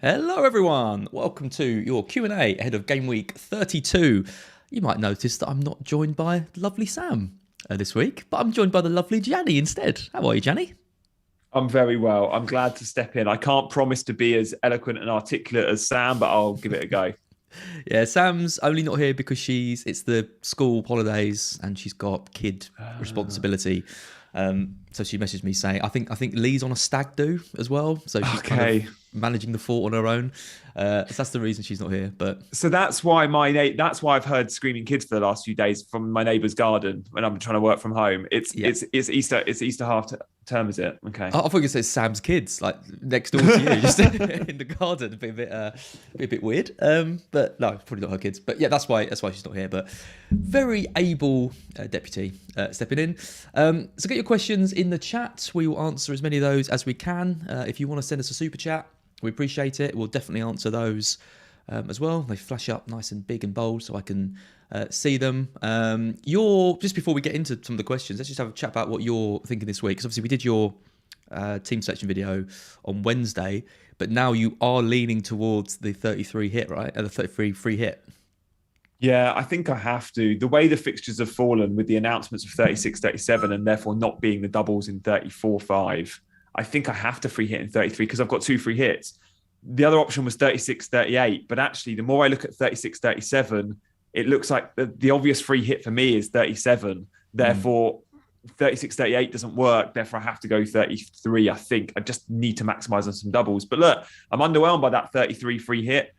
Hello everyone, welcome to your Q&A ahead of Gameweek 32. You might notice that I'm not joined by lovely Sam this week, but I'm joined by the lovely Gianni instead. How are you, Gianni? I'm very well. I'm glad to step in. I can't promise to be as eloquent and articulate as Sam, but I'll give it a go. Yeah, Sam's only not here because it's the school holidays and she's got kid responsibility. So she messaged me saying, I think Lee's on a stag do as well, so she's kind of Okay. managing the fort on her own. So that's the reason she's not here. But So that's why I've heard screaming kids for the last few days from my neighbour's garden when I'm trying to work from home. It's yeah, it's it's Easter half term, is it? Okay. I thought you said Sam's kids, like next door to you, just in the garden. Be a bit weird. But no, probably not her kids. But yeah, that's why she's not here. But very able deputy stepping in. So get your questions in the chat. We will answer as many of those as we can. If you want to send us a super chat, we appreciate it. We'll definitely answer those as well. They flash up nice and big and bold, so I can see them. Just before we get into some of the questions, let's just have a chat about what you're thinking this week. Because obviously we did your team selection video on Wednesday, but now you are leaning towards the 33 hit, right? The 33 free hit. Yeah, I think I have to. The way the fixtures have fallen with the announcements of 36, 37, and therefore not being the doubles in 34, 5, I think I have to free hit in 33 because I've got two free hits. The other option was 36, 38, but actually the more I look at 36, 37, it looks like the obvious free hit for me is 37. Therefore, 36, 38 doesn't work. Therefore, I have to go 33, I think. I just need to maximize on some doubles. But look, I'm underwhelmed by that 33 free hit.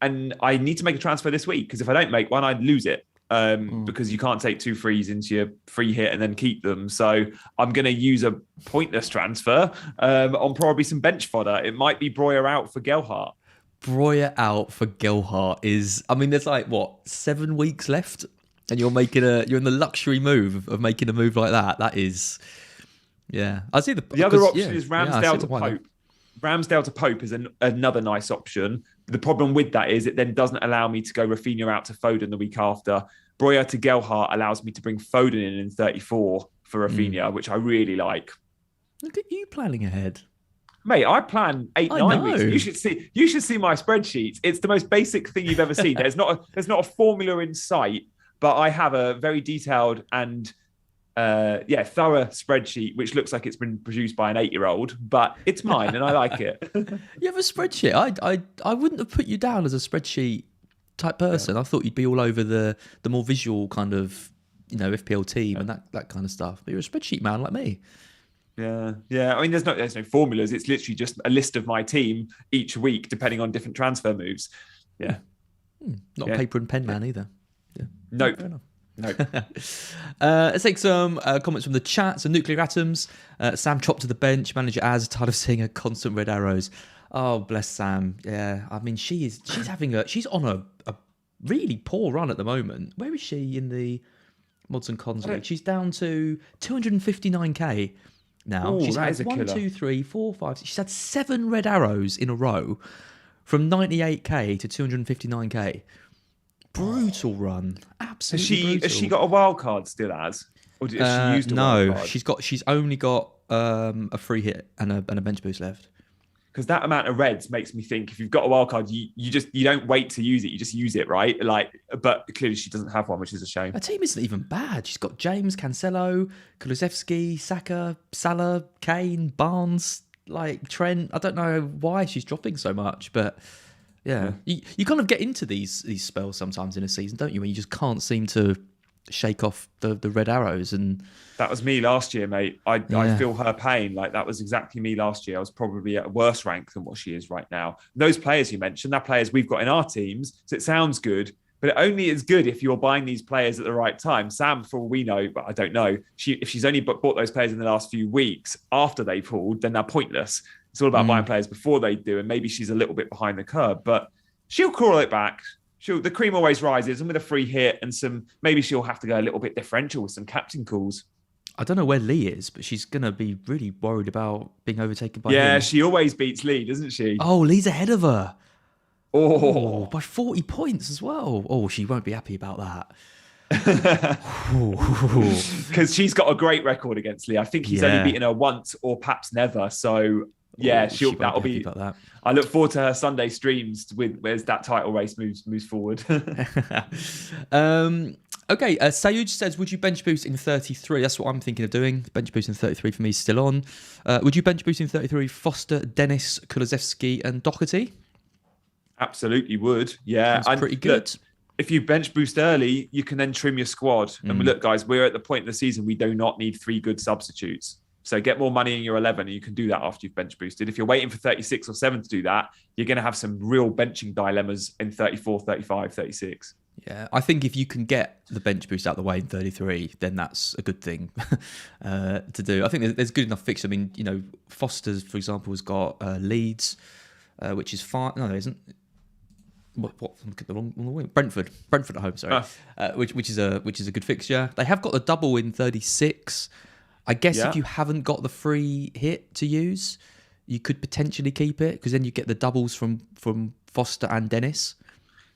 And I need to make a transfer this week because if I don't make one, I'd lose it because you can't take two frees into your free hit and then keep them. So I'm going to use a pointless transfer on probably some bench fodder. It might be Breuer out for Gelhardt. Breuer out for Gelhardt there's like, what, 7 weeks left? And you're in the luxury move of making a move like that. That is, yeah. I see The other option is Ramsdale to Pope. Ramsdale to Pope is another nice option. The problem with that is it then doesn't allow me to go Rafinha out to Foden the week after. Breuer to Gelhardt allows me to bring Foden in 34 for Rafinha, which I really like. Look at you planning ahead. Mate, I plan I 9 know. weeks. You should see my spreadsheets. It's the most basic thing you've ever seen. There's not a formula in sight, but I have a very detailed and thorough spreadsheet, which looks like it's been produced by an 8-year-old, but it's mine and I like it. You have a spreadsheet. I wouldn't have put you down as a spreadsheet type person. I thought you'd be all over the more visual kind of, FPL team and that kind of stuff. But you're a spreadsheet man like me. Yeah. I mean, there's no formulas. It's literally just a list of my team each week, depending on different transfer moves. Yeah. Not a paper and pen man either. Yeah. Nope. Fair enough. No. Let's take some comments from the chat. So Nuclear Atoms, Sam chopped to the bench, manager as tired of seeing her constant red arrows. Oh, bless Sam. Yeah, I mean she's on a really poor run at the moment. Where is she in the mods and cons league? She's down to 259k now. Ooh, She's that had is a 1, killer. 2, 3, 4, 5. She's had 7 red arrows in a row, from 98k to 259k. Brutal run, absolutely brutal. Has she got a wild card still as? Or has she used a wild card? She's only got a free hit and a bench boost left. Because that amount of reds makes me think if you've got a wild card, you don't wait to use it, you just use it, right? But clearly she doesn't have one, which is a shame. Her team isn't even bad. She's got James, Cancelo, Kulusevski, Saka, Salah, Kane, Barnes, Trent. I don't know why she's dropping so much, but yeah. You kind of get into these spells sometimes in a season, don't you? When you just can't seem to shake off the red arrows. And that was me last year, mate. I feel her pain. That was exactly me last year. I was probably at a worse rank than what she is right now. Those players you mentioned, they're players we've got in our teams, so it sounds good, but it only is good if you're buying these players at the right time. Sam, for all we know, but I don't know, if she's only bought those players in the last few weeks after they pulled, then they're pointless. It's all about buying players before they do, and maybe she's a little bit behind the curve, but she'll crawl it back. The cream always rises, and with a free hit and maybe she'll have to go a little bit differential with some captain calls. I don't know where Lee is, but she's going to be really worried about being overtaken by him. Yeah, she always beats Lee, doesn't she? Oh, Lee's ahead of her. Oh, by 40 points as well. Oh, she won't be happy about that. Because she's got a great record against Lee. I think he's only beaten her once or perhaps never. So Yeah, She won't that'll happy be. about that. I look forward to her Sunday streams as that title race moves forward. Okay, Sayuj says, would you bench boost in 33? That's what I'm thinking of doing. Bench boost in 33 for me is still on. Would you bench boost in 33 Foster, Dennis, Kulusevski and Doherty? Absolutely would. Yeah. That's pretty good. Look, if you bench boost early, you can then trim your squad. And look, guys, we're at the point in the season we do not need 3 good substitutes. So get more money in your 11 and you can do that after you've bench boosted. If you're waiting for 36 or 7 to do that, you're going to have some real benching dilemmas in 34, 35, 36. Yeah, I think if you can get the bench boost out of the way in 33, then that's a good thing to do. I think there's good enough fixture. I mean, you know, Foster's, for example, has got Leeds, which is fine. No, there isn't. What? Look at the wrong wing. Brentford at home. Sorry, which is a good fixture. They have got the double in 36. I guess if you haven't got the free hit to use, you could potentially keep it because then you get the doubles from Foster and Dennis.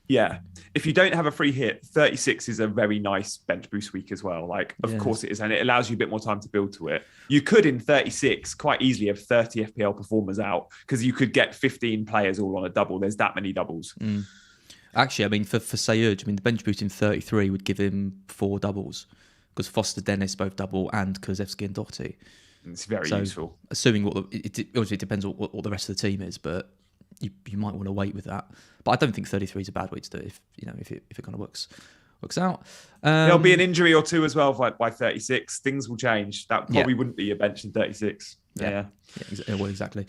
Yeah. If you don't have a free hit, 36 is a very nice bench boost week as well. Like, of course it is. And it allows you a bit more time to build to it. You could, in 36, quite easily have 30 FPL performers out because you could get 15 players all on a double. There's that many doubles. Actually, I mean, for Sayurj, the bench boost in 33 would give him 4 doubles because Foster, Dennis both double and Kulusevski and Doherty. It's very useful. Assuming obviously it depends on what the rest of the team is, but you might want to wait with that. But I don't think 33 is a bad way to do it if it kind of works out. There'll be an injury or two as well by 36. Things will change. That probably wouldn't be a bench in 36. Yeah, well, exactly.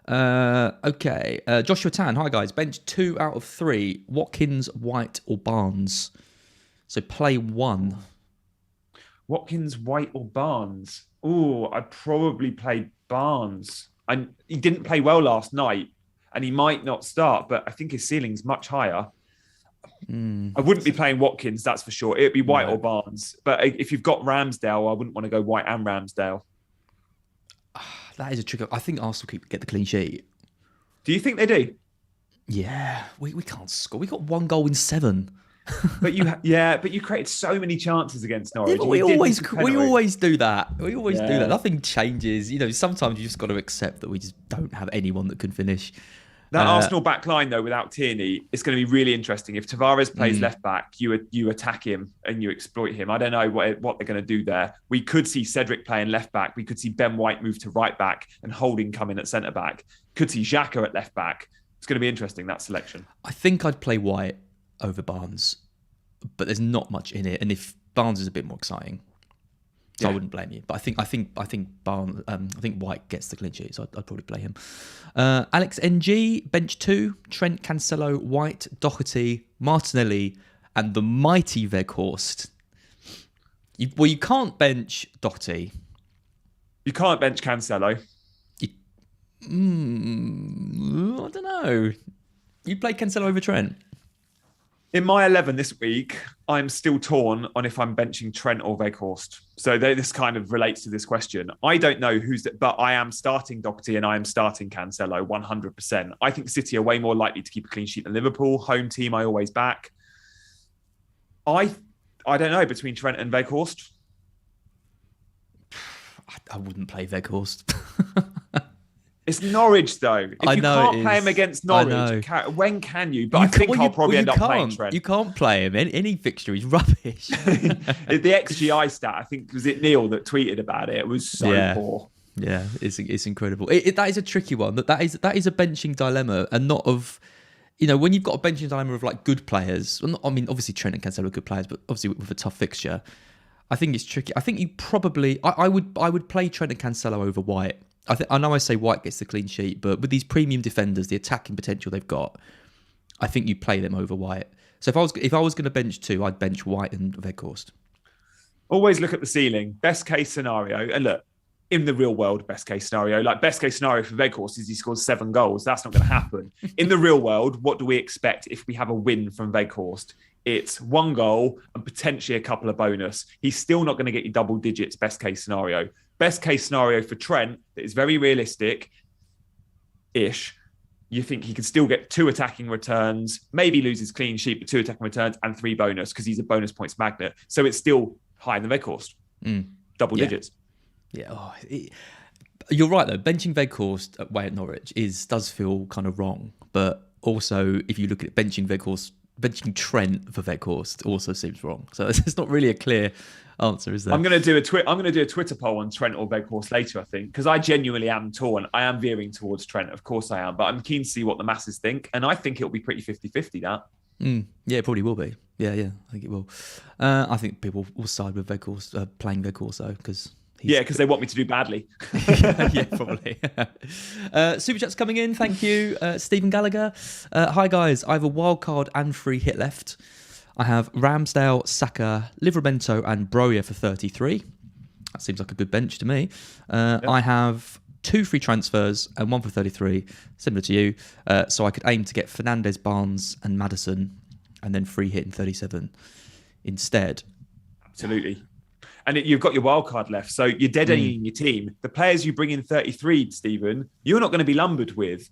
Okay. Joshua Tan, hi guys. Bench 2 out of 3. Watkins, White or Barnes. So play 1. Watkins, White or Barnes? Oh, I'd probably play Barnes. He didn't play well last night. And he might not start, but I think his ceiling's much higher. I wouldn't be playing Watkins, that's for sure. It'd be White or Barnes. But if you've got Ramsdale, I wouldn't want to go White and Ramsdale. That is a trick. I think Arsenal get the clean sheet. Do you think they do? Yeah, we can't score. We got 1 goal in 7. But you created so many chances against Norwich. Yeah, we always do that. We always do that. Nothing changes. You know, sometimes you just got to accept that we just don't have anyone that can finish. That Arsenal back line, though, without Tierney, it's going to be really interesting. If Tavares plays left back, you attack him and you exploit him. I don't know what they're going to do there. We could see Cedric playing left back. We could see Ben White move to right back and Holding come in at centre back. Could see Xhaka at left back. It's going to be interesting, that selection. I think I'd play White over Barnes, but there's not much in it. And if Barnes is a bit more exciting, so I wouldn't blame you. But I think Barnes, I think White gets the clean sheet, so I'd probably play him. Alex NG, bench 2, Trent, Cancelo, White, Doherty, Martinelli, and the mighty Weghorst. You can't bench Doherty. You can't bench Cancelo. I don't know. You'd play Cancelo over Trent. In my 11 this week, I'm still torn on if I'm benching Trent or Weghorst. So this kind of relates to this question. I don't know but I am starting Doherty and I am starting Cancelo 100%. I think City are way more likely to keep a clean sheet than Liverpool. Home team, I always back. I don't know, between Trent and Weghorst. I wouldn't play Weghorst. It's Norwich, though. If you can't play him against Norwich, when can you? But I think I'll probably end up playing Trent. You can't play him. Any fixture is rubbish. The XGI stat, I think, was it Neil that tweeted about it? It was so poor. Yeah, it's incredible. That is a tricky one. That is a benching dilemma, and not of, you know, when you've got a benching dilemma of like good players. Well, I mean, obviously Trent and Cancelo are good players, but obviously with a tough fixture, I think it's tricky. I think you probably, I would play Trent and Cancelo over White. I know I say White gets the clean sheet, but with these premium defenders, the attacking potential they've got, I think you play them over White. So if I was going to bench 2, I'd bench White and Weghorst. Always look at the ceiling. Best case scenario, and look, in the real world, best case scenario, like best case scenario for Weghorst is he scores 7 goals. That's not going to happen. In the real world, what do we expect if we have a win from Weghorst? It's 1 goal and potentially a couple of bonus. He's still not going to get you double digits, best case scenario. Best case scenario for Trent, that is very realistic-ish. You think he could still get 2 attacking returns, maybe lose his clean sheet, but 2 attacking returns and 3 bonus because he's a bonus points magnet. So it's still higher than Weghorst. Double digits. Yeah. You're right though. Benching Weghorst away at Norwich does feel kind of wrong, but also if you look at benching Weghorst, benching Trent for Weghorst also seems wrong. So it's not really a clear answer, is there? I'm going to do a Twitter poll on Trent or Weghorst later, I think, because I genuinely am torn. I am veering towards Trent, of course I am, but I'm keen to see what the masses think, and I think it'll be pretty 50-50, that. Yeah, it probably will be. Yeah, I think it will. I think people will side with Weghorst, playing Weghorst though, because because they want me to do badly. Yeah, probably. Super chat's coming in. Thank you, Stephen Gallagher. Hi guys, I have a wild card and free hit left. I have Ramsdale, Saka, Livramento, and Broja for 33. That seems like a good bench to me. I have 2 free transfers and 1 for 33, similar to you. So I could aim to get Fernandes, Barnes, and Maddison, and then free hit in 37 instead. Absolutely. And you've got your wild card left. So you're dead ending your team. The players you bring in 33, Stephen, you're not going to be lumbered with.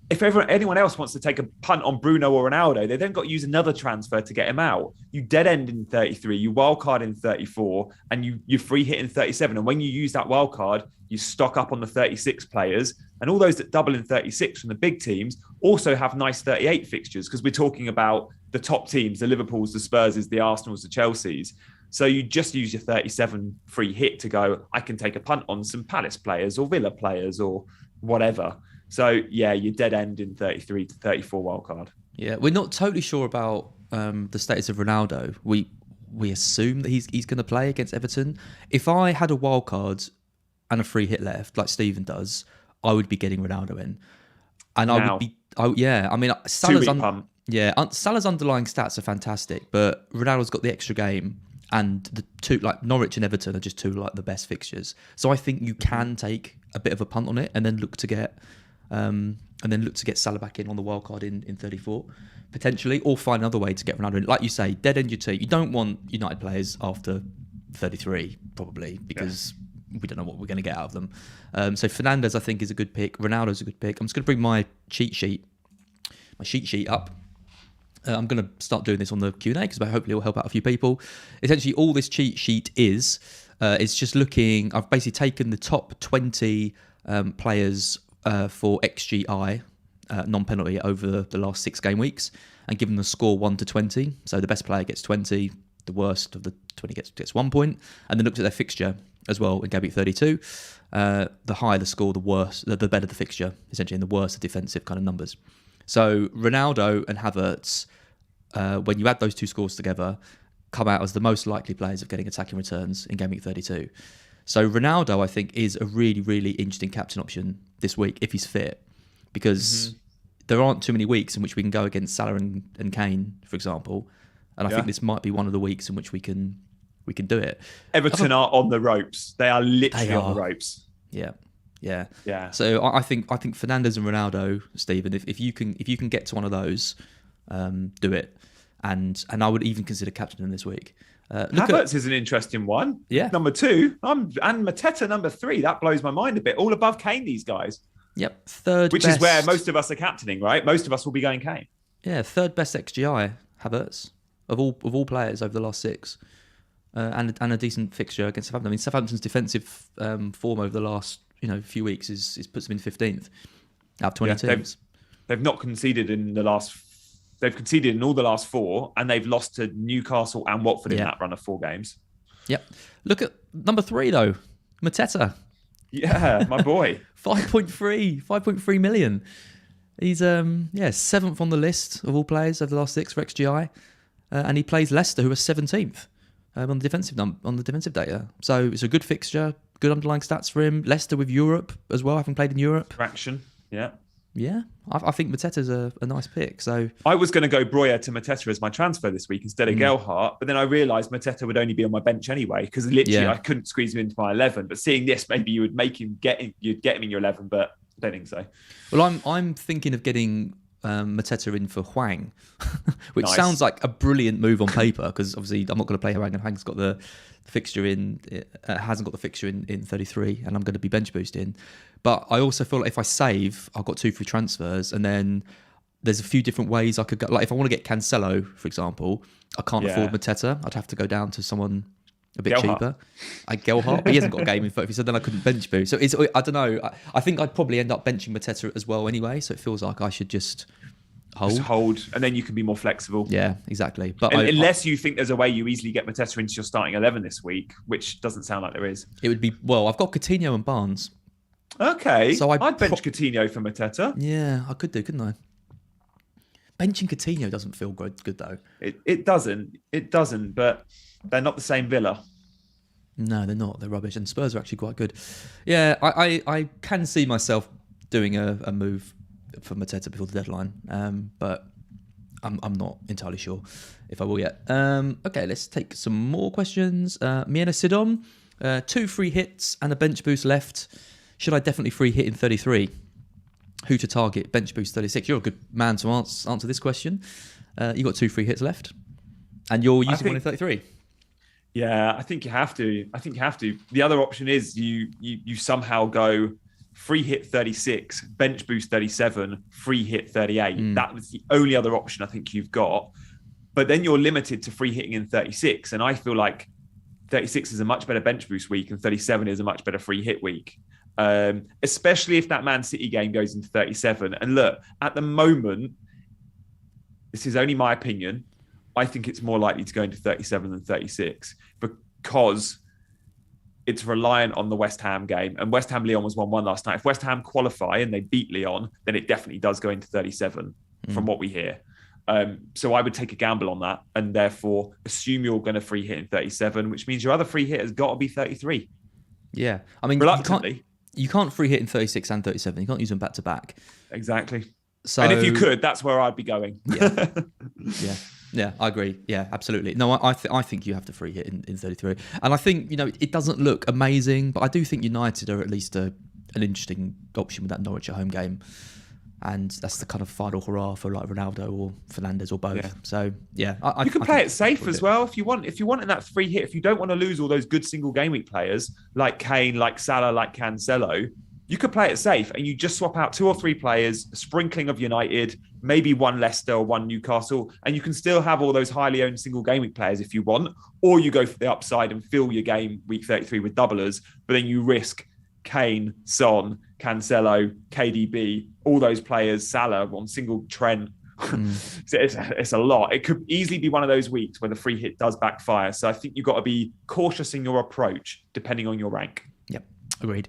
If anyone else wants to take a punt on Bruno or Ronaldo, they then got to use another transfer to get him out. You dead end in 33, you wild card in 34, and you free hit in 37. And when you use that wild card, you stock up on the 36 players. And all those that double in 36 from the big teams also have nice 38 fixtures, because we're talking about the top teams, the Liverpools, the Spurses, the Arsenals, the Chelseas. So you just use your 37 free hit to go, I can take a punt on some Palace players or Villa players or whatever. So, yeah, you're dead end in 33 to 34 wildcard. Yeah, we're not totally sure about the status of Ronaldo. We assume that he's going to play against Everton. If I had a wildcard and a free hit left, like Stephen does, I would be getting Ronaldo in. And I would be... I mean, Salah's Salah's underlying stats are fantastic, but Ronaldo's got the extra game. And the two, like Norwich and Everton, are just two like the best fixtures. So I think you can take a bit of a punt on it and then look to get Salah back in on the wild card in 34 potentially, or find another way to get Ronaldo in. Like you say, dead end your team. You don't want United players after 33 probably, because we don't know what we're going to get out of them. So Fernandes I think is a good pick. Ronaldo's a good pick. I'm just going to bring my cheat sheet up. I'm going to start doing this on the Q&A because hopefully it will help out a few people. Essentially, all this cheat sheet is just looking... I've basically taken the top 20 players for XGI, non-penalty, over the last 6 game weeks and given the score 1 to 20. So the best player gets 20, the worst of the 20 gets 1 point. And then looked at their fixture as well in Gameweek 32. The higher the score, the worse, the better the fixture, essentially, and the worse the defensive kind of numbers. So Ronaldo and Havertz, when you add those two scores together, come out as the most likely players of getting attacking returns in Gameweek 32. So Ronaldo, I think, is a really, really interesting captain option this week if he's fit, because there aren't too many weeks in which we can go against Salah and Kane, for example. And I think this might be one of the weeks in which we can do it. Everton are on the ropes. They are literally on the ropes. Yeah. So I think Fernandes and Ronaldo, Stephen, if you can get to one of those, do it. And I would even consider captaining them this week. Havertz is an interesting one. Yeah. Number 2. And Mateta number 3. That blows my mind a bit. All above Kane, these guys. Yep. Third Which best. is where most of us are captaining, right? Most of us will be going Kane. Yeah, third best XGI, Havertz, of all players over the last 6. And a decent fixture against Southampton. I mean, Southampton's defensive form over the last few weeks is puts them in 15th out of 20 teams. They've not conceded in the last. They've conceded in all the last 4, and they've lost to Newcastle and Watford in that run of 4 games. Yep. Look at number 3 though, Mateta. Yeah, my boy. 5.3 million. He's 7th on the list of all players over the last 6 for XGI, and he plays Leicester, who are 17th on the defensive data. So it's a good fixture. Good underlying stats for him. Leicester with Europe as well, having played in Europe. Traction, yeah. Yeah, I think Mateta's a nice pick. So I was going to go Broja to Mateta as my transfer this week instead of Gelhardt, but then I realised Mateta would only be on my bench anyway, because literally I couldn't squeeze him into my 11. But seeing this, maybe you would make him you'd get him in your 11, but I don't think so. Well, I'm thinking of getting Mateta in for Hwang, which sounds like a brilliant move on paper, because obviously I'm not going to play Hwang, and Hwang's got the fixture hasn't got the fixture in 33, and I'm going to be bench boosting. But I also feel like if I save, I've got 2 free transfers, and then there's a few different ways I could go. Like if I want to get Cancelo, for example, I can't afford Mateta. I'd have to go down to someone a bit Gelhardt. cheaper. Gelhardt, but he hasn't got a game in 33, so then I couldn't bench boost. So I don't know. I think I'd probably end up benching Mateta as well anyway. So it feels like I should just hold, and then you can be more flexible. Yeah, exactly. But unless you think there's a way you easily get Mateta into your starting 11 this week, which doesn't sound like there is. It would be, well, I've got Coutinho and Barnes. Okay, so I'd bench Coutinho for Mateta. Yeah, I could do, couldn't I? Benching Coutinho doesn't feel good though. It doesn't, but they're not the same Villa. No, they're not. They're rubbish, and Spurs are actually quite good. Yeah, I can see myself doing a move for Mateta before the deadline, but I'm not entirely sure if I will yet. Okay, let's take some more questions. Miena Sidon, 2 free hits and a bench boost left. Should I definitely free hit in 33? Who to target? Bench boost 36. You're a good man to answer this question. You got 2 free hits left, and you're using one in 33. Yeah, I think you have to. The other option is you somehow go free hit 36, bench boost 37, free hit 38. That was the only other option I think you've got. But then you're limited to free hitting in 36. And I feel like 36 is a much better bench boost week and 37 is a much better free hit week. Especially if that Man City game goes into 37. And look, at the moment, this is only my opinion, I think it's more likely to go into 37 than 36 because it's reliant on the West Ham game. And West Ham Lyon was 1-1 last night. If West Ham qualify and they beat Lyon, then it definitely does go into 37 from what we hear. So I would take a gamble on that and therefore assume you're going to free hit in 37, which means your other free hit has got to be 33. Yeah. I mean, reluctantly. You can't free hit in 36 and 37. You can't use them back to back. Exactly. So, and if you could, that's where I'd be going. Yeah, I agree. Yeah, absolutely. No, I think you have to free hit in 33. And I think, it doesn't look amazing, but I do think United are at least an interesting option with that Norwich at home game. And that's the kind of final hurrah for like Ronaldo or Fernandes or both. Yeah. So, yeah. You can play it safe as well if you want. If you want in that free hit, if you don't want to lose all those good single game week players like Kane, like Salah, like Cancelo, you could play it safe and you just swap out 2 or 3 players, a sprinkling of United, maybe 1 Leicester or 1 Newcastle, and you can still have all those highly owned single game week players if you want, or you go for the upside and fill your game week 33 with doublers, but then you risk Kane, Son, Cancelo, KDB, all those players, Salah on single Trent. It's a lot. It could easily be one of those weeks where the free hit does backfire. So I think you've got to be cautious in your approach depending on your rank. Yep. Agreed.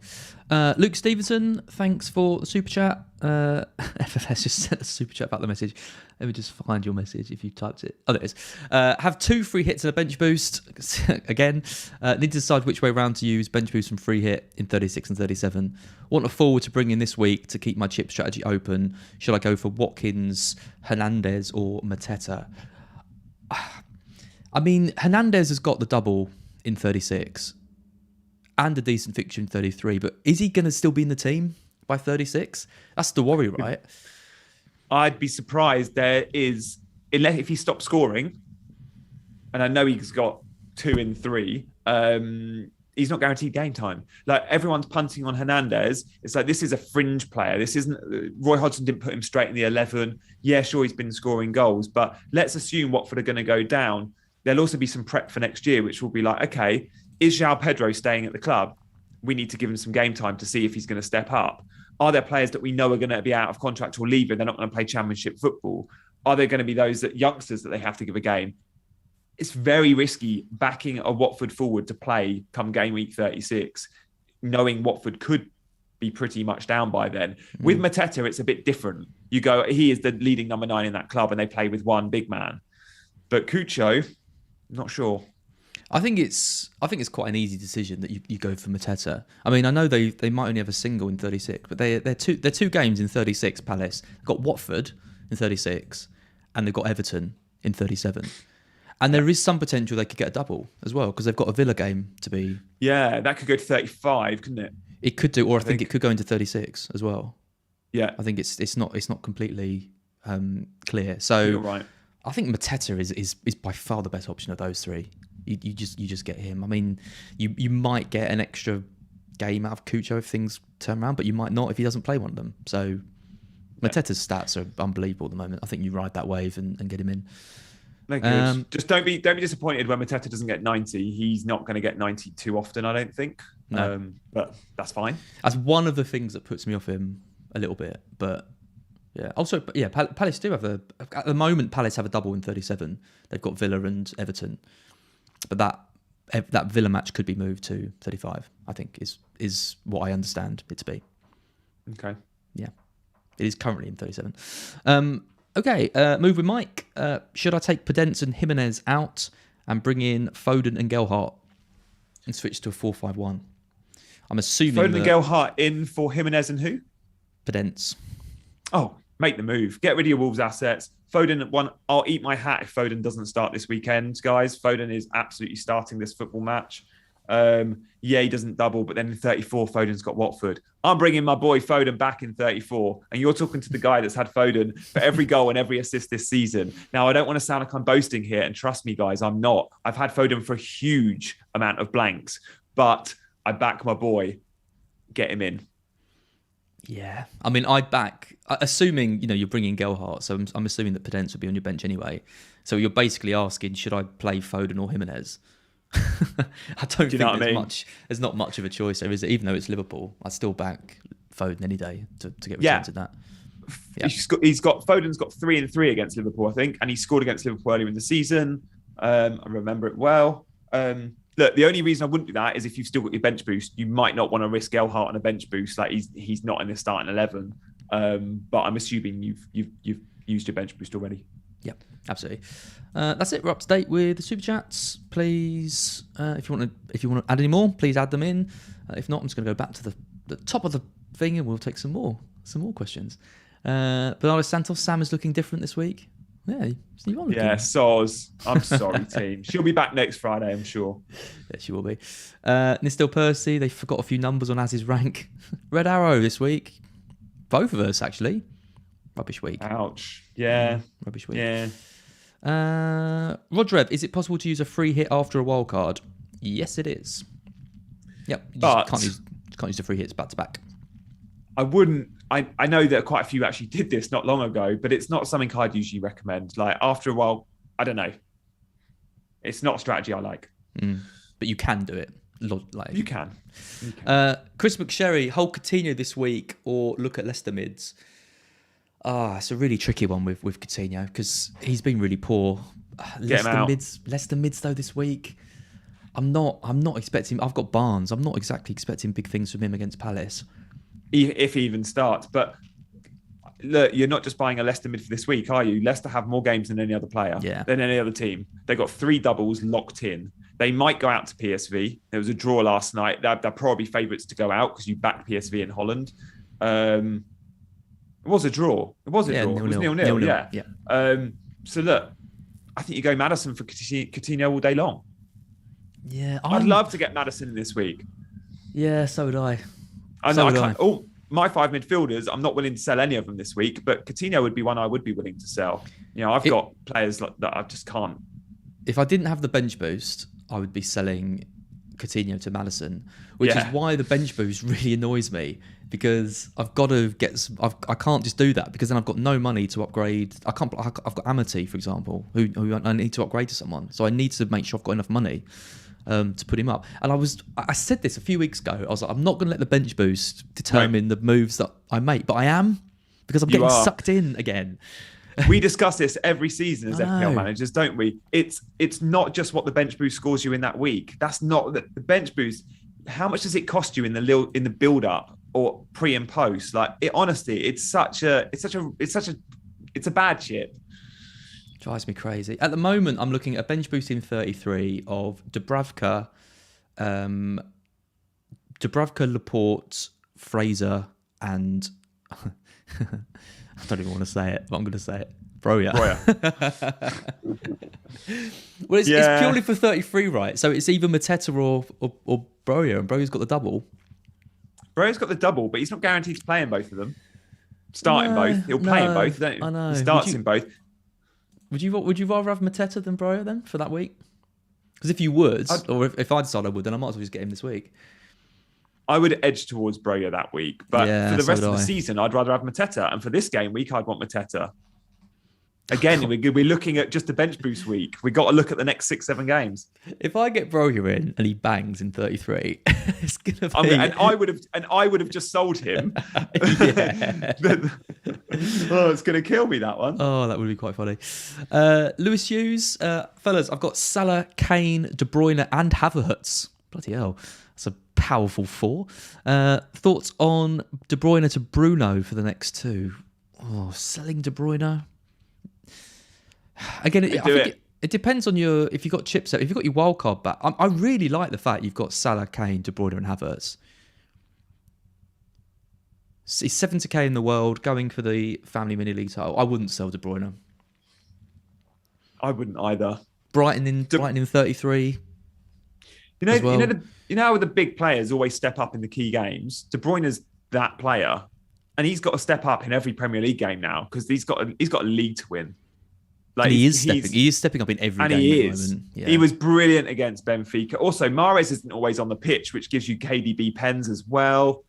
Luke Stevenson, thanks for the super chat. FFS just sent a super chat about the message. Let me just find your message if you typed it. Oh, there it is. Have 2 free hits and a bench boost. Again, need to decide which way round to use bench boost and free hit in 36 and 37. Want a forward to bring in this week to keep my chip strategy open. Should I go for Watkins, Hernandez or Mateta? I mean, Hernandez has got the double in 36. And a decent fixture in 33, but is he going to still be in the team by 36? That's the worry, right? I'd be surprised there is, unless if he stops scoring, and I know he's got 2 in 3, he's not guaranteed game time. Like everyone's punting on Hernandez. It's like, this is a fringe player. This isn't, Roy Hodgson didn't put him straight in the 11. Yeah, sure, he's been scoring goals, but let's assume Watford are going to go down. There'll also be some prep for next year, which will be like, okay, is João Pedro staying at the club? We need to give him some game time to see if he's going to step up. Are there players that we know are going to be out of contract or leaving? They're not going to play championship football. Are there going to be those youngsters that they have to give a game? It's very risky backing a Watford forward to play come game week 36, knowing Watford could be pretty much down by then. With Mateta, it's a bit different. You go, he is the leading number 9 in that club and they play with one big man. But Cucho, not sure. I think it's quite an easy decision that you go for Mateta. I mean, I know they might only have a single in 36, but they're two games in 36. Palace they've got Watford in 36, and they've got Everton in 37. And there is some potential they could get a double as well because they've got a Villa game to be. Yeah, that could go to 35, couldn't it? It could do, or I think it could go into 36 as well. Yeah, I think it's not completely clear. So you're right. I think Mateta is by far the best option of those 3. You just get him. I mean, you might get an extra game out of Cucho if things turn around, but you might not if he doesn't play one of them. So Mateta's stats are unbelievable at the moment. I think you ride that wave and get him in. No good. Just don't be disappointed when Mateta doesn't get 90. He's not going to get 90 too often, I don't think. No. But that's fine. That's one of the things that puts me off him a little bit. But yeah, also Palace do have at the moment. Palace have a double in 37. They've got Villa and Everton, but that Villa match could be moved to 35. I think is what I understand it to be. Okay. Yeah, it is currently in 37. Okay, move with Mike. Should I take Podence and Jimenez out and bring in Foden and Gelhardt and switch to a 4-5-1? I'm assuming Foden and Gelhardt in for Jimenez and who? Podence. Oh, make the move. Get rid of your Wolves assets. Foden at one. I'll eat my hat if Foden doesn't start this weekend, guys. Foden is absolutely starting this football match. He doesn't double, but then in 34, Foden's got Watford. I'm bringing my boy Foden back in 34, and you're talking to the guy that's had Foden for every goal and every assist this season. Now, I don't want to sound like I'm boasting here, and trust me, guys, I'm not. I've had Foden for a huge amount of blanks, but I back my boy. Get him in. Yeah, I mean, I back, assuming you're bringing Gelhardt, so I'm assuming that Podence would be on your bench anyway. So you're basically asking, should I play Foden or Jimenez? I don't think there's not much of a choice there, is it? Even though it's Liverpool, I'd still back Foden any day to get returns in that. Yeah. Foden's got 3-3 against Liverpool, I think, and he scored against Liverpool earlier in the season. I remember it well. Look, the only reason I wouldn't do that is if you've still got your bench boost, you might not want to risk Gelhardt on a bench boost. Like he's not in the starting 11. But I'm assuming you've used your bench boost already. Yep, absolutely. That's it. We're up to date with the super chats. Please, if you want to add any more, please add them in. If not, I'm just going to go back to the top of the thing and we'll take some more questions. Bernardo Santos, Sam is looking different this week. Yeah, Soz. I'm sorry, team. She'll be back next Friday, I'm sure. Yeah, she will be. Nistel Percy, they forgot a few numbers on Az's rank. Red Arrow this week. Both of us, actually. Rubbish week. Ouch. Yeah. Rubbish week. Yeah. Rodrev, is it possible to use a free hit after a wild card? Yes, it is. Yep. You can't use the free hits back to back. I wouldn't. I know that quite a few actually did this not long ago, but it's not something I'd usually recommend. Like after a while, I don't know. It's not a strategy I like. But you can do it. You can. Chris McSherry, hold Coutinho this week or look at Leicester mids. It's a really tricky one with Coutinho because he's been really poor. Leicester mids though this week. I'm not expecting. I've got Barnes. I'm not exactly expecting big things from him against Palace. If he even starts, but look, you're not just buying a Leicester mid for this week, are you? Leicester have more games than any other player, than any other team. They got 3 doubles locked in. They might go out to PSV. There was a draw last night. They're probably favourites to go out because you backed PSV in Holland. It was a draw. It was a draw. It was 0-0. Yeah. So look, I think you go Maddison for Coutinho all day long. Yeah, I'd love to get Maddison in this week. Yeah, so would I. My 5 midfielders, I'm not willing to sell any of them this week, but Coutinho would be one I would be willing to sell. I've got players that I just can't. If I didn't have the bench boost, I would be selling Coutinho to Maddison, which is why the bench boost really annoys me because I've got to I can't just do that because then I've got no money to upgrade. I've got Amity, for example, who I need to upgrade to someone, so I need to make sure I've got enough money. To put him up. And I said this a few weeks ago. I was like, I'm not going to let the bench boost determine the moves that I make, but I am because I'm getting sucked in again. We discuss this every season as FPL managers, don't we? It's not just what the bench boost scores you in that week. That's not the bench boost. How much does it cost you in the build up or pre and post? Like honestly, it's a bad shit. Drives me crazy. At the moment, I'm looking at a bench boost in 33 of Dubravka, Laporte, Fraser, and I don't even want to say it, but I'm going to say it. Broja. Well, it's purely for 33, right? So it's either Mateta or Broja, and Broja's got the double. Broja's got the double, but he's not guaranteed to play in both of them. Starting both. He'll play in both, don't he? I know. He starts in both. Would you rather have Mateta than Broja then for that week? Because if you would, or if I decide I would, then I might as well just get him this week. I would edge towards Broja that week, but for the rest of the season, I'd rather have Mateta. And for this game week, I'd want Mateta. Again, we're looking at just a bench boost week. We got to look at the next 6-7 games. If I get Broja in and he bangs in 33, it's gonna be. And I would have just sold him. Yeah. It's gonna kill me, that one. Oh, that would be quite funny. Lewis Hughes, fellas, I've got Salah, Kane, De Bruyne, and Havertz. Bloody hell, that's a powerful 4. Thoughts on De Bruyne to Bruno for the next 2? Oh, selling De Bruyne. Again, I think it depends on if you've got chips out, if you've got your wild card back. I really like the fact you've got Salah, Kane, De Bruyne, and Havertz. He's 70k in the world, going for the family mini league title. I wouldn't sell De Bruyne. I wouldn't either. Brighton in 33. You know how the big players always step up in the key games. De Bruyne's that player, and he's got to step up in every Premier League game now because he's got a league to win. Like he is stepping up in every game. He is. Yeah. He was brilliant against Benfica. Also, Mahrez isn't always on the pitch, which gives you KDB pens as well.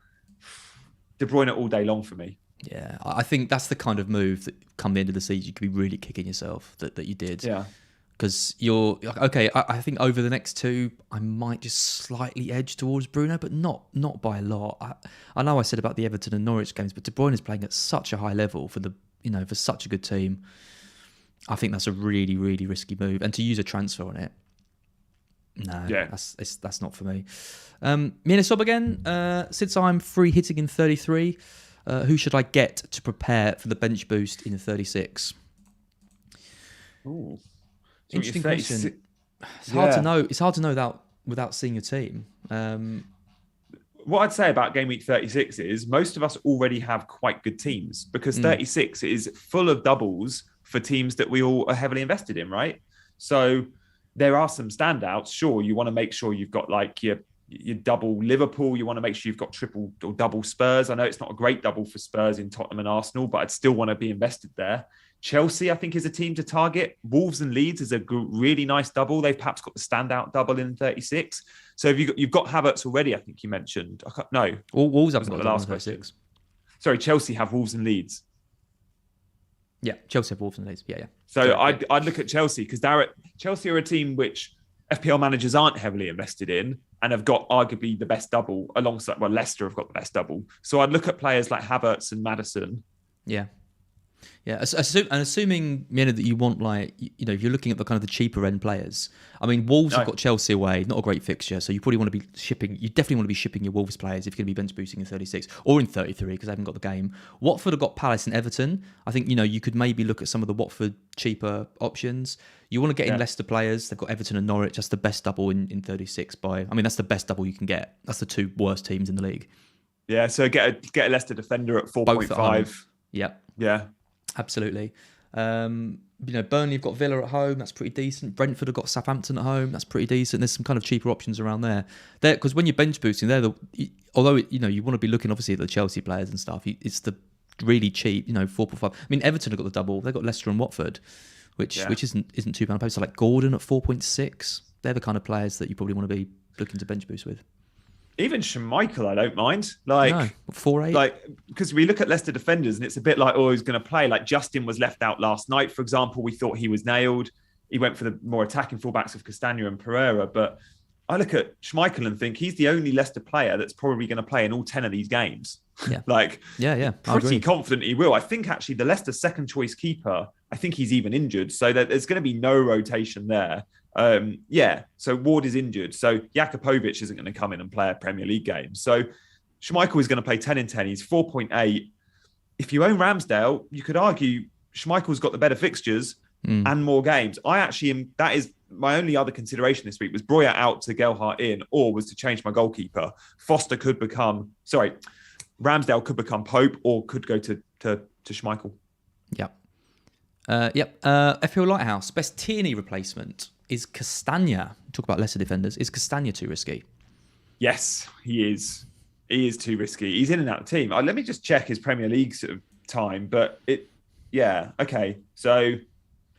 De Bruyne all day long for me. Yeah, I think that's the kind of move that come the end of the season you could be really kicking yourself that you did. Yeah. Because you're okay. I think over the next 2, I might just slightly edge towards Bruno, but not by a lot. I know I said about the Everton and Norwich games, but De Bruyne is playing at such a high level for such a good team. I think that's a really, really risky move, and to use a transfer on it, no, that's not for me. Mina Sob again. Since I'm free hitting in 33, who should I get to prepare for the bench boost in 36? Ooh. Interesting question. It's hard to know. It's hard to know without seeing your team. What I'd say about Game Week 36 is most of us already have quite good teams because 36 is full of doubles for teams that we all are heavily invested in, right? So there are some standouts. Sure, you want to make sure you've got like your double Liverpool. You want to make sure you've got triple or double Spurs. I know it's not a great double for Spurs in Tottenham and Arsenal, but I'd still want to be invested there. Chelsea, I think, is a team to target. Wolves and Leeds is a really nice double. They've perhaps got the standout double in 36. So if you've got Havertz already, I think you mentioned. No. Wolves haven't got the last 36. Sorry, Chelsea have Wolves and Leeds. Yeah, Chelsea have Wolves and Leeds. Yeah. So I'd look at Chelsea because Chelsea are a team which FPL managers aren't heavily invested in and have got arguably the best double alongside, Leicester have got the best double. So I'd look at players like Havertz and Maddison. Yeah. Yeah, assuming that you want if you're looking at the kind of the cheaper end players. I mean, Wolves have got Chelsea away, not a great fixture, so you probably want to be shipping. You definitely want to be shipping your Wolves players if you're going to be bench boosting in 36 or in 33 because they haven't got the game. Watford have got Palace and Everton. I think you could maybe look at some of the Watford cheaper options. You want to get in Leicester players. They've got Everton and Norwich. That's the best double in 36 that's the best double you can get. That's the 2 worst teams in the league. Yeah, so get a Leicester defender at 4.5. Yeah. Absolutely. Burnley have got Villa at home. That's pretty decent. Brentford have got Southampton at home. That's pretty decent. There's some kind of cheaper options around there. Because when you're bench boosting, although you want to be looking obviously at the Chelsea players and stuff. It's the really cheap, 4.5. I mean, Everton have got the double. They've got Leicester and Watford, which isn't too bad. So like Gordon at 4.6. They're the kind of players that you probably want to be looking to bench boost with. Even Schmeichel, I don't mind. 4.8. Because we look at Leicester defenders and it's a bit like, he's going to play. Like Justin was left out last night, for example. We thought he was nailed. He went for the more attacking fullbacks of Castagna and Pereira. But I look at Schmeichel and think he's the only Leicester player that's probably going to play in all 10 of these games. Yeah. Pretty confident he will. I think actually the Leicester second choice keeper, I think he's even injured. So that there's going to be no rotation there. So Ward is injured. So Jakupovic isn't going to come in and play a Premier League game. So Schmeichel is going to play 10 in 10. He's 4.8. If you own Ramsdale, you could argue Schmeichel's got the better fixtures and more games. That is my only other consideration this week was Broja out to Gelhardt in, or was to change my goalkeeper. Ramsdale could become Pope or could go to Schmeichel. Yep. FPL Lighthouse, best Tierney replacement is Castagna. Talk about lesser defenders. Is Castagna too risky? Yes, he is. He is too risky. He's in and out of the team. Let me just check his Premier League sort of time. But okay. So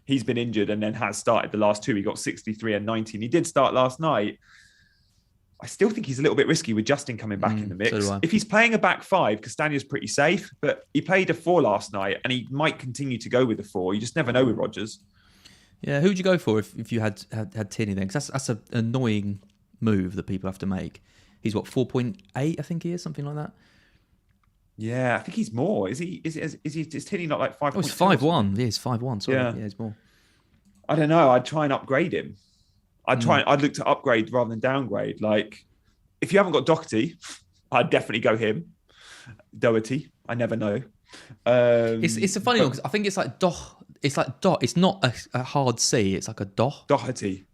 he's been injured and then has started the last 2. He got 63 and 19. He did start last night. I still think he's a little bit risky with Justin coming back in the mix. So do I. If he's playing a back five, Castagna's pretty safe, but he played a 4 last night and he might continue to go with the 4. You just never know with Rodgers. Yeah, who'd you go for if you had Tierney then? Because that's an annoying move that people have to make. He's what, 4.8, I think he is, something like that. Yeah, I think he's more. Is Tierney not like 5? Oh, it's 5-1. Yeah, it's 5-1. Sorry, yeah, it's more. I don't know. I'd try and upgrade him. I'd look to upgrade rather than downgrade. Like, if you haven't got Doherty, I'd definitely go him. Doherty, I never know. It's a funny one because I think it's like Doh. It's like Doh. It's not a hard C. It's like a Doh. Doherty.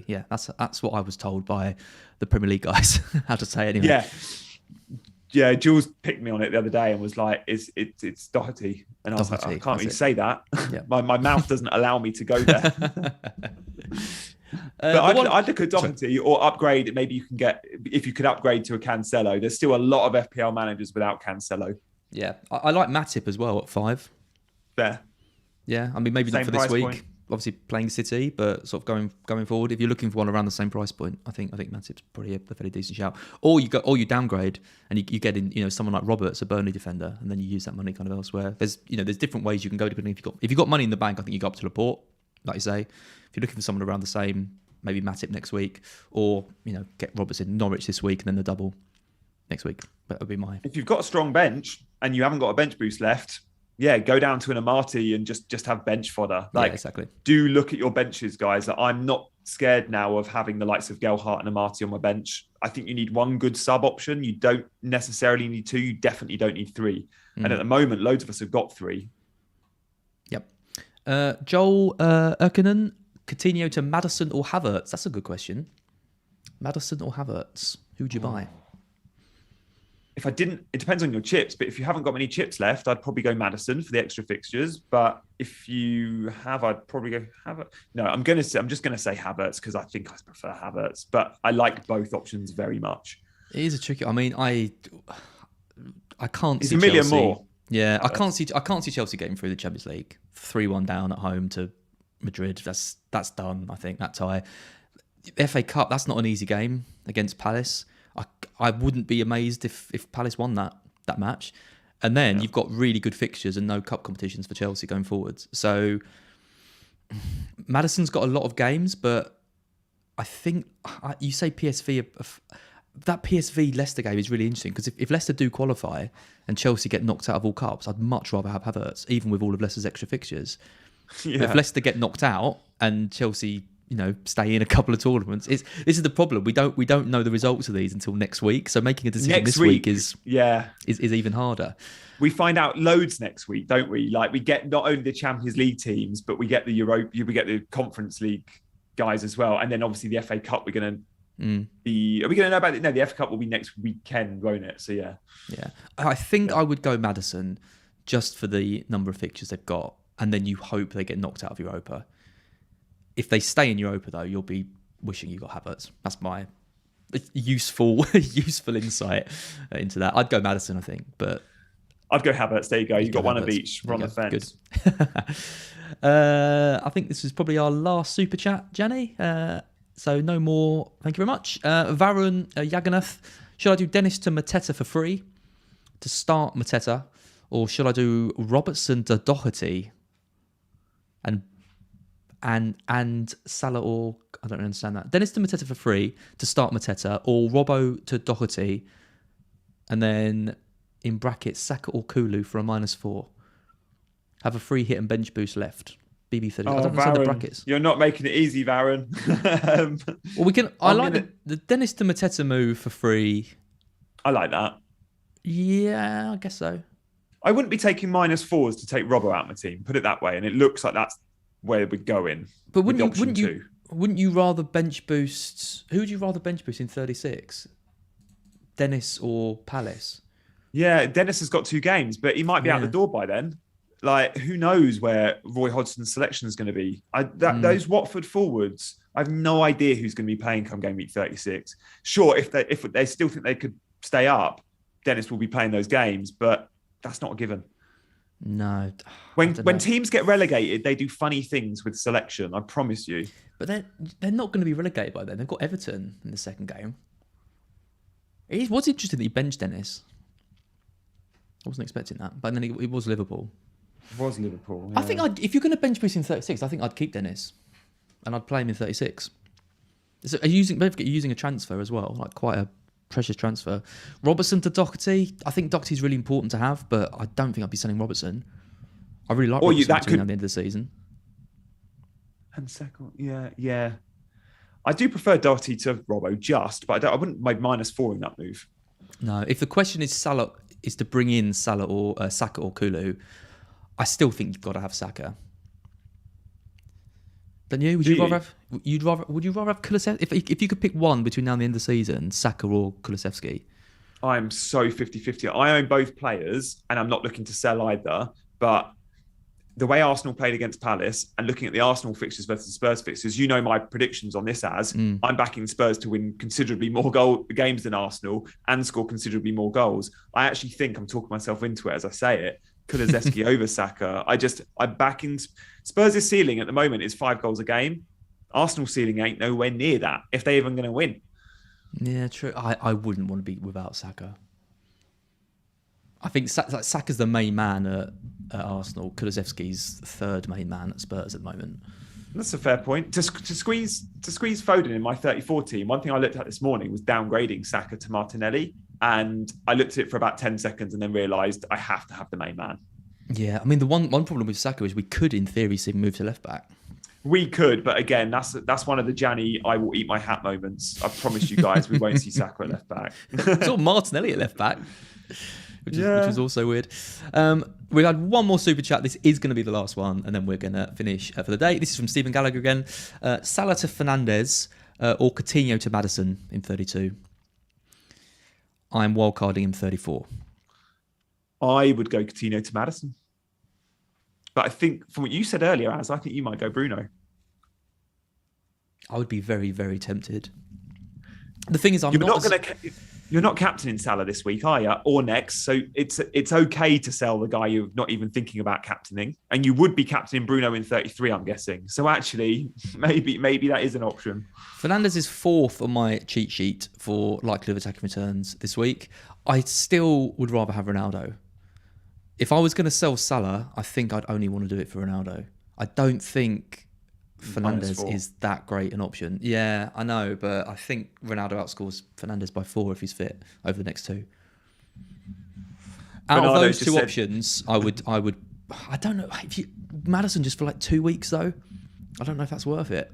Yeah, that's what I was told by the Premier League guys how to say it anyway. Yeah. Jules picked me on it the other day and was like, "It's Doherty," and I was like, "I can't really say that. Yeah. my mouth doesn't allow me to go there." But I'd look at Doherty or upgrade. Maybe you can get, if you could upgrade to a Cancelo. There's still a lot of FPL managers without Cancelo. Yeah, I like Matip as well at 5. Fair. Yeah, I mean maybe Same not for this week. point. Obviously playing City, but sort of going forward, if you're looking for one around the same price point, I think Matip's probably a fairly decent shout. Or you downgrade and you get in someone like Roberts, a Burnley defender, and then you use that money kind of elsewhere. There's different ways you can go depending if you've got money in the bank. I think you go up to Laporte, like you say. If you're looking for someone around the same, maybe Matip next week, or get Roberts in Norwich this week and then the double next week. That would be my. If you've got a strong bench and you haven't got a bench boost left, go down to an Amati and just have bench fodder. Like, exactly. Do look at your benches, guys. Like, I'm not scared now of having the likes of Gelhardt and Amati on my bench. I think you need one good sub option. You don't necessarily need 2. You definitely don't need 3. And at the moment, loads of us have got 3. Yep. Joel Erkinen, Coutinho to Maddison or Havertz? That's a good question. Maddison or Havertz? Who'd you buy? If I didn't, it depends on your chips, but if you haven't got many chips left, I'd probably go Maddison for the extra fixtures. But if you have, I'd probably go Havertz. No, I'm just going to say Havertz because I think I prefer Havertz, but I like both options very much. It is a tricky. I mean, I can't. It's see a million Chelsea. more. Yeah, Havertz. I can't see Chelsea getting through the Champions League 3-1 down at home to Madrid. That's done. I think that tie. FA Cup. That's not an easy game against Palace. I wouldn't be amazed if Palace won that match. And then you've got really good fixtures and no cup competitions for Chelsea going forwards. So Maddison's got a lot of games, but I think you say PSV, that PSV Leicester game is really interesting because if Leicester do qualify and Chelsea get knocked out of all cups, I'd much rather have Havertz, even with all of Leicester's extra fixtures. Yeah. If Leicester get knocked out and Chelsea stay in a couple of tournaments. This is the problem. We don't know the results of these until next week. So making a decision this week is even harder. We find out loads next week, don't we? Like, we get not only the Champions League teams, but we get the we get the Conference League guys as well. And then obviously the FA Cup, we're going to be. Are we going to know about it? No, the FA Cup will be next weekend, won't it? So yeah. I think I would go Maddison just for the number of fixtures they've got, and then you hope they get knocked out of Europa. If they stay in Europa, though, you'll be wishing you got Havertz. That's my useful insight into that. I'd go Maddison, I think, but I'd go Havertz. There you go. You've got one of each. We're on the fence. Good. I think this is probably our last super chat, Gianni. So no more. Thank you very much. Varun Yaganath. Should I do Dennis to Mateta for free to start Mateta, or should I do Robertson to Doherty and Salah, or I don't understand that. Dennis to Mateta for free to start Mateta, or Robbo to Doherty, and then in brackets Saka or Kulu for a -4. Have a free hit and bench boost left. BB30. I don't understand the brackets. You're not making it easy, Varun. Well, we can. I like the Dennis to Mateta move for free. I like that. Yeah, I guess so. I wouldn't be taking -4s to take Robbo out of my team. Put it that way, and it looks like that's where we're going. But wouldn't you rather bench boost? Who would you rather bench boost in 36? Dennis or Palace? Yeah, Dennis has got 2 games, but he might be out the door by then. Like, who knows where Roy Hodgson's selection is going to be? Those Watford forwards, I have no idea who's going to be playing come game week 36. Sure, if they still think they could stay up, Dennis will be playing those games, but that's not a given. No. When teams get relegated, they do funny things with selection. I promise you. But they're not going to be relegated by then. They've got Everton in the second game. It was interesting that he benched Dennis. I wasn't expecting that, but then it was Liverpool. It was Liverpool. Yeah. I think if you're going to bench boost in 36, I think I'd keep Dennis, and I'd play him in 36. So using a transfer as well, like quite a precious transfer. Robertson to Doherty. I think Doherty's really important to have, but I don't think I'd be selling Robertson. I really like Robertson between now and the end of the season. And second, yeah. I do prefer Doherty to Robbo, but I wouldn't make -4 in that move. No, if the question is Salah is to bring in Salah or Saka or Kulu, I still think you've got to have Saka. Don't you? Would you rather have Kulusevski? If you could pick one between now and the end of the season, Saka or Kulusevski? I'm so 50-50. I own both players, and I'm not looking to sell either. But the way Arsenal played against Palace and looking at the Arsenal fixtures versus Spurs fixtures, you know my predictions on this I'm backing Spurs to win considerably more games than Arsenal and score considerably more goals. I actually think I'm talking myself into it as I say it. Kulusevski over Saka. I'm backing Spurs' ceiling at the moment is 5 goals a game. Arsenal's ceiling ain't nowhere near that if they're even going to win. Yeah, true. I wouldn't want to be without Saka. I think Saka's the main man at Arsenal. Kulusevski's third main man at Spurs at the moment. That's a fair point. To squeeze Foden in my 34 team, one thing I looked at this morning was downgrading Saka to Martinelli. And I looked at it for about 10 seconds and then realised I have to have the main man. Yeah, I mean, the one problem with Saka is we could, in theory, see him move to left back. We could, but again, that's one of the Gianni I will eat my hat moments. I promise you guys, we won't see Saka at left back. Saw Martinelli at left back, which is also weird. We had one more super chat. This is going to be the last one, and then we're going to finish for the day. This is from Stephen Gallagher again. Salah to Fernandes or Coutinho to Maddison in 32. I'm wildcarding him 34. I would go Coutinho to Maddison. But I think from what you said earlier, I think you might go Bruno. I would be very, very tempted. The thing is, you're not captaining Salah this week, are you? Or next. So it's okay to sell the guy you're not even thinking about captaining. And you would be captaining Bruno in 33, I'm guessing. So actually, maybe that is an option. Fernandes is 4th on my cheat sheet for likelihood of attacking returns this week. I still would rather have Ronaldo. If I was going to sell Salah, I think I'd only want to do it for Ronaldo. I don't think Fernandes is that great an option. Yeah, I know, but I think Ronaldo outscores Fernandes by 4 if he's fit over the next 2. Out of those two options, I don't know. Maddison just for like 2 weeks though. I don't know if that's worth it.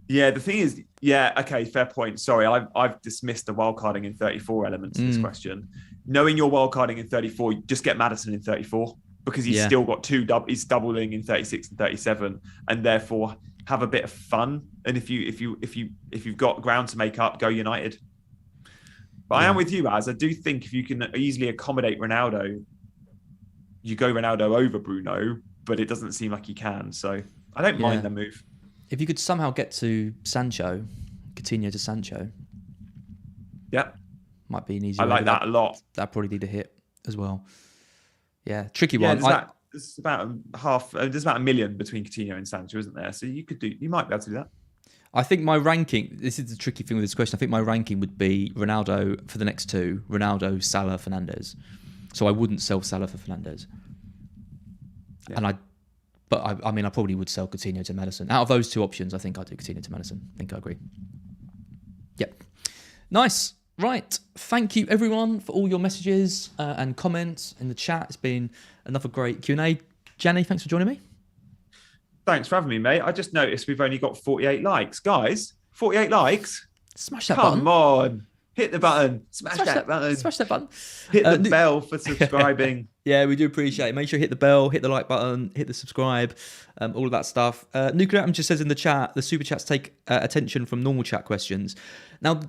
Yeah, the thing is, okay, fair point. Sorry, I've dismissed the wildcarding in 34 elements of this question. Knowing you're wildcarding in 34, just get Maddison in 34 because he's still got he's doubling in 36 and 37, and therefore have a bit of fun. And if you've got ground to make up, go United. But I am with you, Az. I do think if you can easily accommodate Ronaldo, you go Ronaldo over Bruno, but it doesn't seem like you can. So I don't mind the move. If you could somehow get to Sancho, Coutinho to Sancho. Yeah. Might be an easy I like that a lot. That'd probably be the hit as well. Yeah, tricky one. There's about $1 million between Coutinho and Sancho, isn't there? So you might be able to do that. I think my ranking, this is the tricky thing with this question, I think my ranking would be Ronaldo for the next 2, Ronaldo, Salah, Fernandes. So I wouldn't sell Salah for Fernandes. Yeah. But I probably would sell Coutinho to Maddison. Out of those 2 options, I think I'd do Coutinho to Maddison. I think I agree. Yep. Nice. Right. Thank you, everyone, for all your messages and comments in the chat. It's been another great Q&A. Gianni, thanks for joining me. Thanks for having me, mate. I just noticed we've only got 48 likes. Guys, 48 likes? Smash that button. Come on. Hit the button. Smash that button. Smash that button. Hit the bell for subscribing. Yeah, we do appreciate it. Make sure you hit the bell, hit the like button, hit the subscribe, all of that stuff. Nuclear Atom just says in the chat, the super chats take attention from normal chat questions. Now,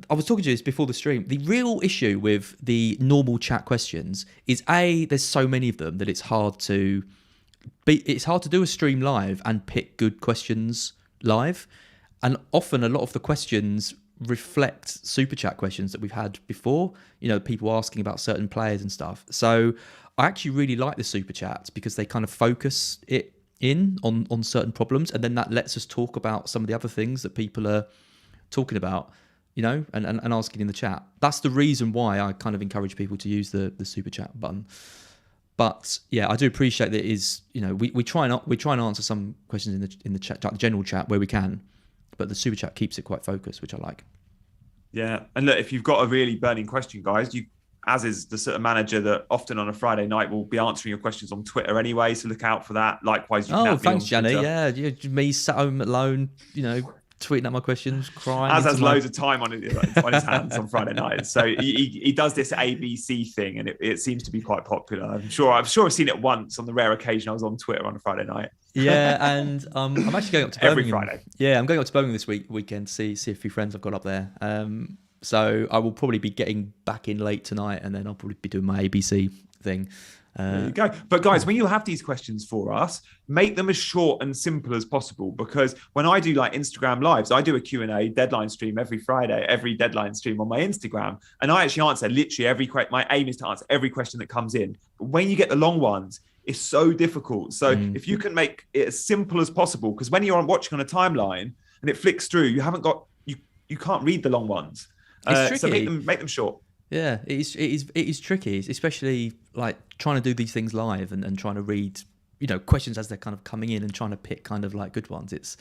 I was talking to you this before the stream. The real issue with the normal chat questions is there's so many of them that it's hard to do a stream live and pick good questions live. And often a lot of the questions reflect super chat questions that we've had before, people asking about certain players and stuff. So I actually really like the super chats because they kind of focus it in on certain problems, and then that lets us talk about some of the other things that people are talking about, and asking in the chat. That's the reason why I kind of encourage people to use the super chat button. But yeah, I do appreciate that it is, we try and answer some questions in the chat, like the general chat where we can, but the super chat keeps it quite focused, which I like. Yeah, and look, if you've got a really burning question, guys, as is the sort of manager that often on a Friday night will be answering your questions on Twitter anyway, so look out for that. Likewise, you can thanks, Gianni. Yeah, me sat home alone, tweeting out my questions, crying. As has loads of time on his hands on Friday nights. So he does this ABC thing, and it seems to be quite popular. I'm sure I've seen it once on the rare occasion I was on Twitter on a Friday night. Yeah, and I'm actually going up to Birmingham. Every Friday. Yeah, I'm going up to Birmingham this weekend to see a few friends I've got up there. So I will probably be getting back in late tonight, and then I'll probably be doing my ABC thing. There you go. But guys, when you have these questions for us, make them as short and simple as possible, because when I do like Instagram lives, I do a Q&A deadline stream every Friday, every deadline stream on my Instagram. And I actually answer literally every question. My aim is to answer every question that comes in. But when you get the long ones, it's so difficult. So if you can make it as simple as possible, because when you're watching on a timeline and it flicks through, you can't read the long ones. So make them short. Yeah, it is tricky, especially like trying to do these things live and trying to read, questions as they're kind of coming in and trying to pick kind of like good ones. It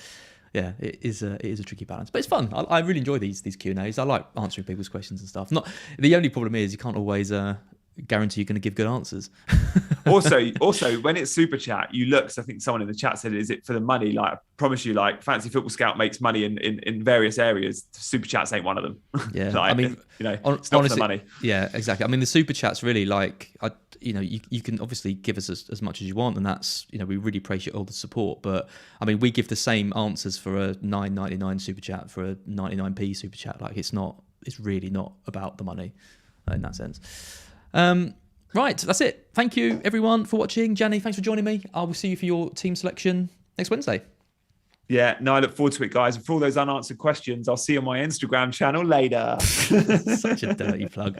is a tricky balance, but it's fun. I really enjoy these Q&As. I like answering people's questions and stuff. Not the only problem is you can't always guarantee you're going to give good answers. also, when it's super chat, you look. So I think someone in the chat said, "Is it for the money?" Like, I promise you, like Fantasy Football Scout makes money in various areas. Super chats ain't one of them. Yeah, like, I mean, it's honestly, not for the money. Yeah, exactly. I mean, the super chats really like, you can obviously give us as much as you want, and that's, we really appreciate all the support. But I mean, we give the same answers for a $9.99 super chat, for a 99p super chat. Like, it's really not about the money in that sense. Right, that's it. Thank you, everyone, for watching. Gianni, thanks for joining me. I will see you for your team selection next Wednesday. Yeah, no, I look forward to it, guys. And for all those unanswered questions, I'll see you on my Instagram channel later. Such a dirty plug.